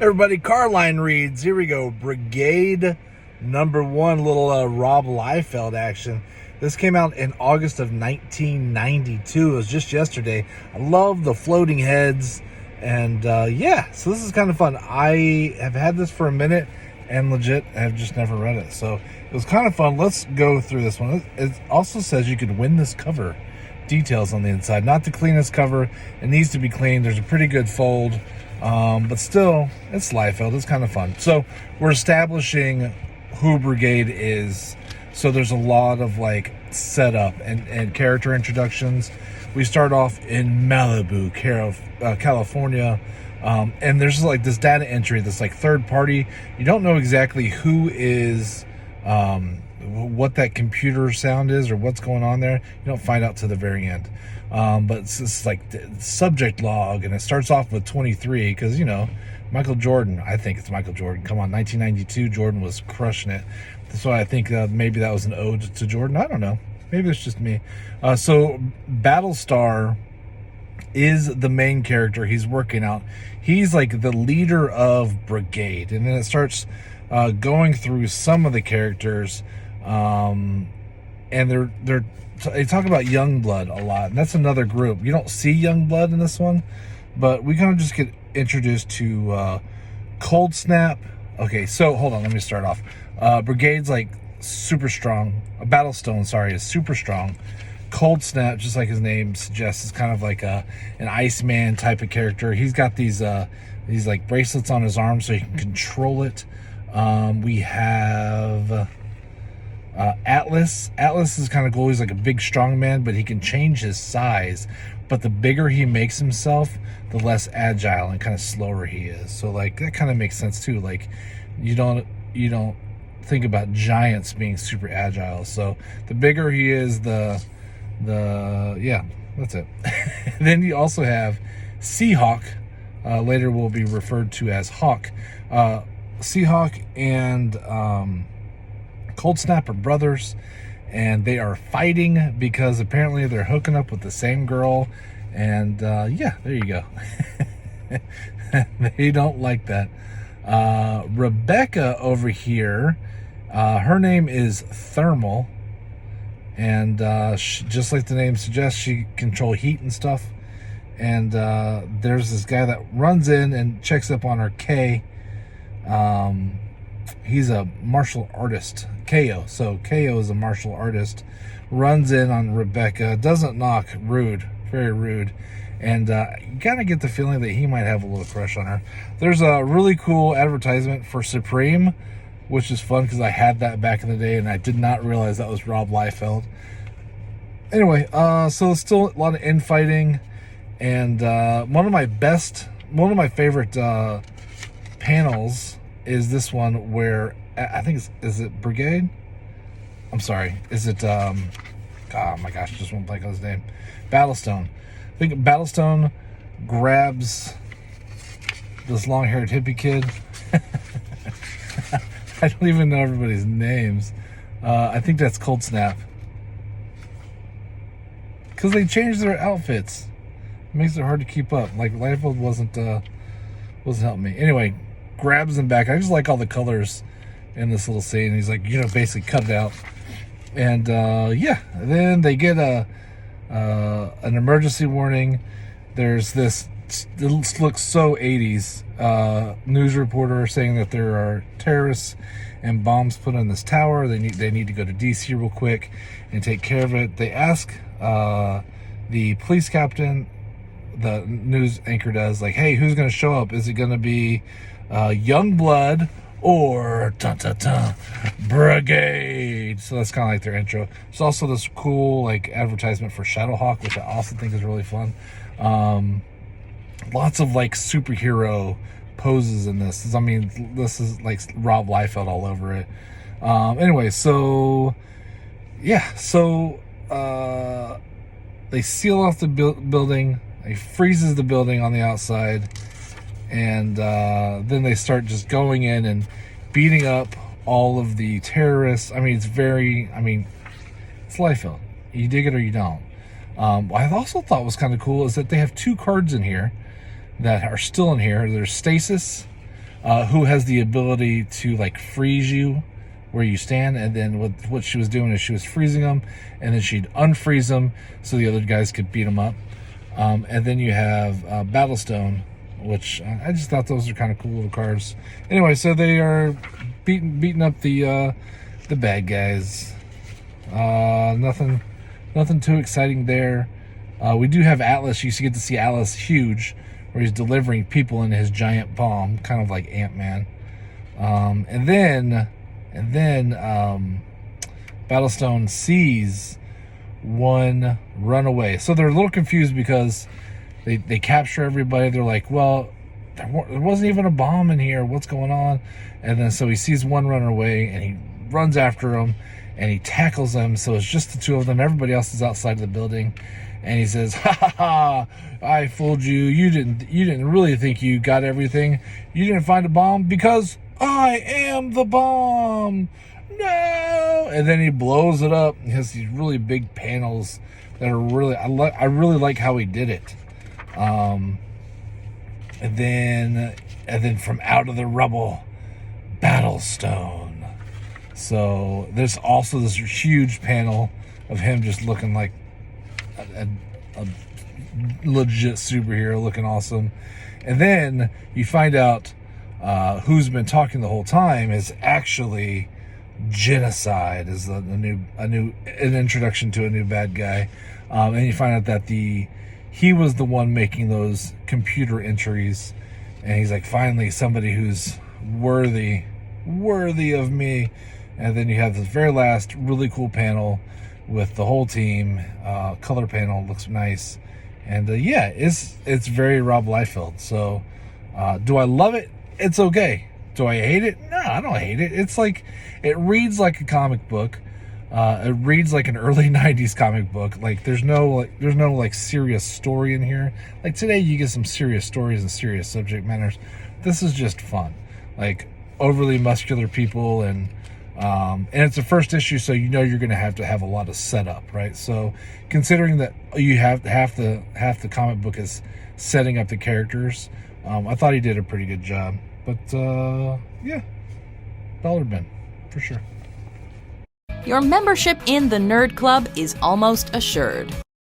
Everybody, Carline reads. Here we go. Brigade #1, little Rob Liefeld action. This came out in August of 1992. It was just yesterday. I love the floating heads. And yeah, so this is kind of fun. I have had this for a minute and legit have just never read it. So it was kind of fun. Let's go through this one. It also says you could win this cover. Details on the inside. Not the cleanest cover. It needs to be cleaned. There's a pretty good fold. But still, it's Liefeld. It's kind of fun. So we're establishing who Brigade is. So there's a lot of like setup and character introductions. We start off in Malibu, California. And there's like this data entry, this like third party. You don't know exactly who is, what that computer sound is or what's going on there. You don't find out to the very end. But it's just like the subject log, and it starts off with 23 because, you know, Michael Jordan. I think it's Michael Jordan. Come on, 1992, Jordan was crushing it. That's why I think maybe that was an ode to Jordan. I don't know. Maybe it's just me. So Battlestar is the main character. He's working out. He's like the leader of Brigade, and then it starts going through some of the characters, and they talk about Youngblood a lot, and that's another group. You don't see Youngblood in this one, but we kind of just get introduced to Cold Snap. Okay, so hold on, let me start off. Brigade's like super strong. Battlestone, sorry, is super strong. Cold Snap, just like his name suggests, is kind of like an Iceman type of character. He's got these like bracelets on his arm so he can control it. We have Atlas. Atlas is kind of cool. He's like a big strong man, but he can change his size. But the bigger he makes himself, the less agile and kind of slower he is. So like that kind of makes sense too. Like you don't think about giants being super agile. So the bigger he is, the yeah, that's it. Then you also have Seahawk. Later will be referred to as Hawk. Seahawk and Cold Snap are brothers, and they are fighting because apparently they're hooking up with the same girl. And yeah, there you go. They don't like that. Rebecca over here, her name is Thermal, and she, just like the name suggests, she control heat and stuff. And there's this guy that runs in and checks up on her, K. He's a martial artist, KO. So KO is a martial artist, runs in on Rebecca, doesn't knock, rude, very rude. And you kind of get the feeling that he might have a little crush on her. There's a really cool advertisement for Supreme, which is fun because I had that back in the day and I did not realize that was Rob Liefeld. Anyway, so it's still a lot of infighting. And one of my favorite panels is this one where I think is it Brigade? I'm sorry. Is it oh my gosh, just won't blank on his name. Battlestone. I think Battlestone grabs this long-haired hippie kid. I don't even know everybody's names. I think that's Cold Snap. Because they changed their outfits. It makes it hard to keep up. Like Liefeld wasn't helping me. Anyway, grabs him back. I just like all the colors in this little scene. He's like, you know, basically cut it out. And yeah, then they get an emergency warning. There's this, it looks so 80s, news reporter saying that there are terrorists and bombs put on this tower. They need to go to DC real quick and take care of it. They ask the police captain, the news anchor does, like, hey, who's going to show up? Is it going to be Youngblood or Brigade? So that's kind of like their intro. There's also this cool like advertisement for Shadowhawk, which I also think is really fun. Lots of like superhero poses in this. I mean, this is like Rob Liefeld all over it. Anyway, so yeah, so they seal off the building. He freezes the building on the outside, and then they start just going in and beating up all of the terrorists. I mean, it's Liefeld. You dig it or you don't. What I also thought was kind of cool is that they have two cards in here that are still in here. There's Stasis, who has the ability to like freeze you where you stand, and then what she was doing is she was freezing them, and then she'd unfreeze them so the other guys could beat them up. And then you have Battlestone, which I just thought those are kind of cool little cards. Anyway, so they are beating up the bad guys. Nothing too exciting there. We do have Atlas. You get to see Atlas huge, where he's delivering people in his giant palm, kind of like Ant-Man. And then Battlestone sees one run away. So they're a little confused because they capture everybody. They're like, well, there wasn't even a bomb in here. What's going on? And then so he sees one run away, and he runs after him, and he tackles them. So it's just the two of them. Everybody else is outside of the building. And he says, ha ha ha, I fooled you. You didn't really think you got everything. You didn't find a bomb because I am the bomb. No. And then he blows it up. He has these really big panels that are really, I really like how he did it. And then from out of the rubble, Battlestone. So there's also this huge panel of him just looking like a legit superhero, looking awesome. And then you find out who's been talking the whole time is actually Genocide, is an introduction to a new bad guy. And you find out that he was the one making those computer entries, and he's like, finally somebody who's worthy of me. And then you have this very last really cool panel with the whole team, color panel, looks nice. And yeah, it's very Rob Liefeld. So do I love it? It's okay. Do I hate it? No, I don't hate it. It's like, it reads like a comic book. It reads like an early 90s comic book. Like there's no serious story in here. Like today you get some serious stories and serious subject matters. This is just fun. Like overly muscular people, and it's the first issue, so you know you're going to have a lot of setup, right? So considering that you have half the comic book is setting up the characters, I thought he did a pretty good job. But yeah, dollar bin for sure. Your membership in the Nerd Club is almost assured.